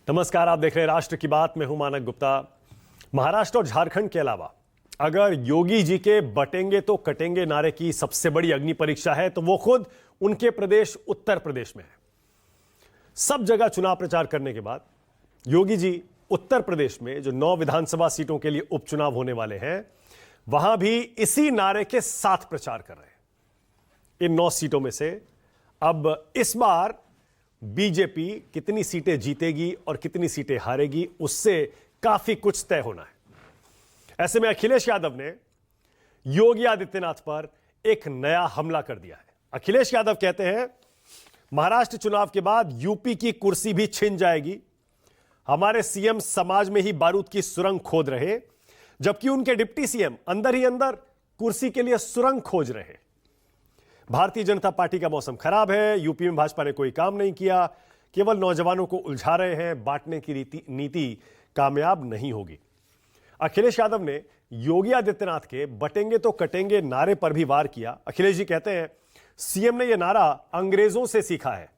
नमस्कार, आप देख रहे हैं राष्ट्र की बात। मैं हूं मानक गुप्ता। महाराष्ट्र और झारखंड के अलावा अगर योगी जी के बटेंगे तो कटेंगे नारे की सबसे बड़ी अग्नि परीक्षा है तो वो खुद उनके प्रदेश उत्तर प्रदेश में है। सब जगह चुनाव प्रचार करने के बाद योगी जी उत्तर प्रदेश में जो 9 विधानसभा सीटों के लिए उपचुनाव होने वाले हैं वहां भी इसी नारे के साथ प्रचार कर रहे हैं। इन 9 सीटों में से अब इस बार बीजेपी कितनी सीटें जीतेगी और कितनी सीटें हारेगी उससे काफी कुछ तय होना है। ऐसे में अखिलेश यादव ने योगी आदित्यनाथ पर एक नया हमला कर दिया है। अखिलेश यादव कहते हैं महाराष्ट्र चुनाव के बाद यूपी की कुर्सी भी छिन जाएगी। हमारे सीएम समाज में ही बारूद की सुरंग खोद रहे, जबकि उनके डिप्टी सीएम अंदर ही अंदर कुर्सी के लिए सुरंग खोज रहे। भारतीय जनता पार्टी का मौसम खराब है। यूपी में भाजपा ने कोई काम नहीं किया, केवल नौजवानों को उलझा रहे हैं। बांटने की नीति कामयाब नहीं होगी। अखिलेश यादव ने योगी आदित्यनाथ के बटेंगे तो कटेंगे नारे पर भी वार किया। अखिलेश जी कहते हैं सीएम ने यह नारा अंग्रेजों से सीखा है।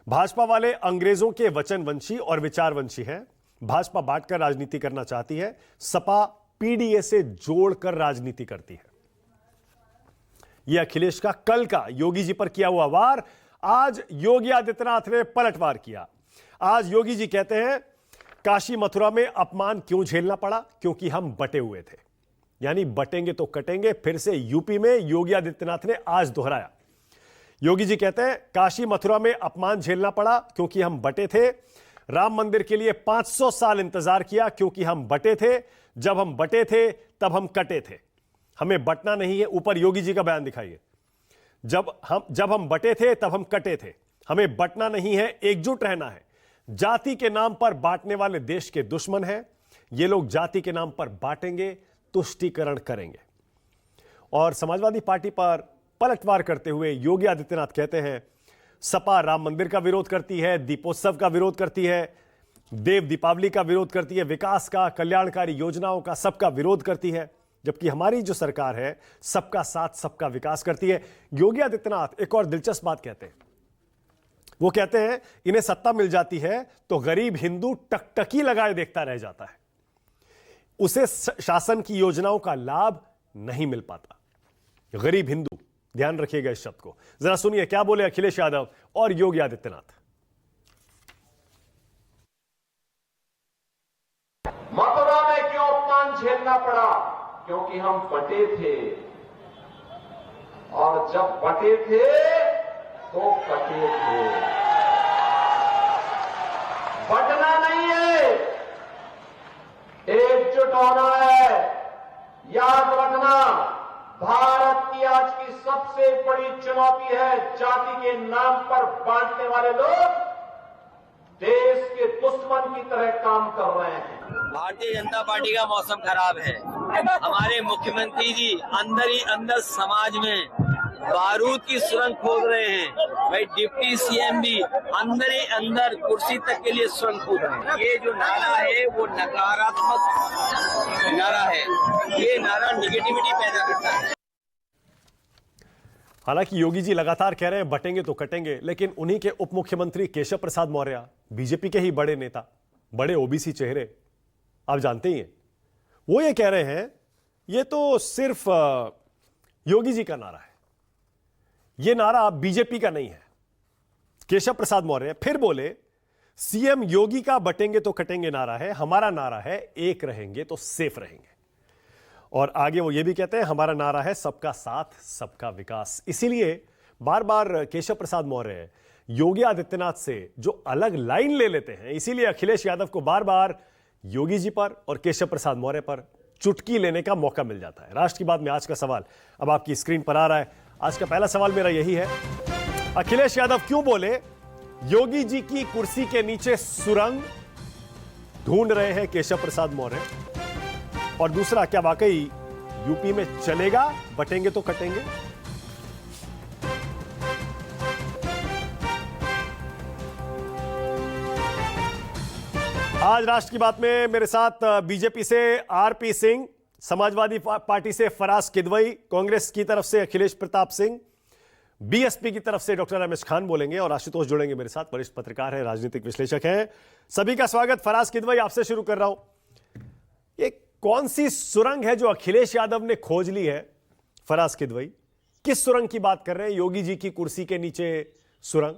भाजपा वाले अंग्रेजों के वचनवंशी और विचारवंशी हैं। भाजपा बांटकर राजनीति करना चाहती है, सपा पीडीए से जोड़कर राजनीति करती है। यह अखिलेश का कल का योगी जी पर किया हुआ वार आज योगी आदित्यनाथ ने पलटवार किया। आज योगी जी कहते हैं काशी मथुरा में अपमान क्यों झेलना पड़ा, क्योंकि हम बटे हुए थे। यानी बटेंगे तो कटेंगे फिर से यूपी में योगी आदित्यनाथ ने आज दोहराया। योगी जी कहते हैं काशी मथुरा में अपमान झेलना पड़ा क्योंकि हम बटे थे। राम मंदिर के लिए 500 साल इंतजार किया क्योंकि हम बटे थे। जब हम बटे थे तब हम कटे थे। हमें बटना नहीं है। ऊपर योगी जी का बयान दिखाइए। जब हम बटे थे तब हम कटे थे। हमें बटना नहीं है, एकजुट रहना है। जाति के नाम पर बांटने वाले देश के दुश्मन हैं। ये लोग जाति के नाम पर बांटेंगे, तुष्टीकरण करेंगे। और समाजवादी पार्टी पर पलटवार करते हुए योगी आदित्यनाथ कहते हैं सपा राम मंदिर का विरोध करती है, दीपोत्सव का विरोध करती है, देव दीपावली का विरोध करती है, विकास का, कल्याणकारी योजनाओं का सबका विरोध करती है, जबकि हमारी जो सरकार है सबका साथ सबका विकास करती है। योगी आदित्यनाथ एक और दिलचस्प बात कहते हैं। वो कहते हैं इन्हें सत्ता मिल जाती है तो गरीब हिंदू टकटकी लगाए देखता रह जाता है, उसे शासन की योजनाओं का लाभ नहीं मिल पाता। गरीब हिंदू, ध्यान रखिएगा इस शब्द को। जरा सुनिए क्या बोले अखिलेश यादव और योगी आदित्यनाथ। मथुरा में क्यों अपमान झेलना पड़ा, क्योंकि हम बटे थे। और जब बटे थे तो कटे थे। बटना नहीं है, एकजुट होना है। याद रखना, भारत की आज की सबसे बड़ी चुनौती है जाति के नाम पर बांटने वाले लोग देश के दुश्मन की तरह काम कर रहे हैं। भारतीय जनता पार्टी का मौसम खराब है। हमारे मुख्यमंत्री जी अंदर ही अंदर समाज में बारूद की सुरंग खोद रहे हैं। भाई डिप्टी सीएम भी अंदर ही अंदर कुर्सी तक के लिए सुरंग खोद रहे हैं। ये जो नारा है वो नकारात्मक नारा है। ये नारा निगेटिविटी पैदा करता है। हालांकि योगी जी लगातार कह रहे हैं बटेंगे तो कटेंगे, लेकिन उन्हीं के उप मुख्यमंत्री केशव प्रसाद मौर्य, बीजेपी के ही बड़े नेता, बड़े ओबीसी चेहरे, आप जानते ही हैं, वो ये कह रहे हैं ये तो सिर्फ योगी जी का नारा है, ये नारा बीजेपी का नहीं है। केशव प्रसाद मौर्य फिर बोले सीएम योगी का बटेंगे तो कटेंगे नारा है, हमारा नारा है एक रहेंगे तो सेफ रहेंगे। और आगे वो ये भी कहते हैं हमारा नारा है सबका साथ सबका विकास। इसीलिए बार बार केशव प्रसाद मौर्य योगी आदित्यनाथ से जो अलग लाइन ले लेते हैं, इसीलिए अखिलेश यादव को बार बार योगी जी पर और केशव प्रसाद मौर्य पर चुटकी लेने का मौका मिल जाता है। राष्ट्र की बात में आज का सवाल अब आपकी स्क्रीन पर आ रहा है। आज का पहला सवाल मेरा यही है, अखिलेश यादव क्यों बोले योगी जी की कुर्सी के नीचे सुरंग ढूंढ रहे हैं केशव प्रसाद मौर्य? और दूसरा, क्या वाकई यूपी में चलेगा बटेंगे तो कटेंगे? आज राष्ट्र की बात में मेरे साथ बीजेपी से आरपी सिंह, समाजवादी पार्टी से फराज किदवई, कांग्रेस की तरफ से अखिलेश प्रताप सिंह, बीएसपी की तरफ से डॉक्टर रमेश खान बोलेंगे और आशुतोष जुड़ेंगे मेरे साथ, वरिष्ठ पत्रकार है, राजनीतिक विश्लेषक है। सभी का स्वागत। फराज किदवई, आपसे शुरू कर रहा हूं। ये कौन सी सुरंग है जो अखिलेश यादव ने खोज ली है? फराज किदवई, किस सुरंग की बात कर रहे हैं? योगी जी की कुर्सी के नीचे सुरंग?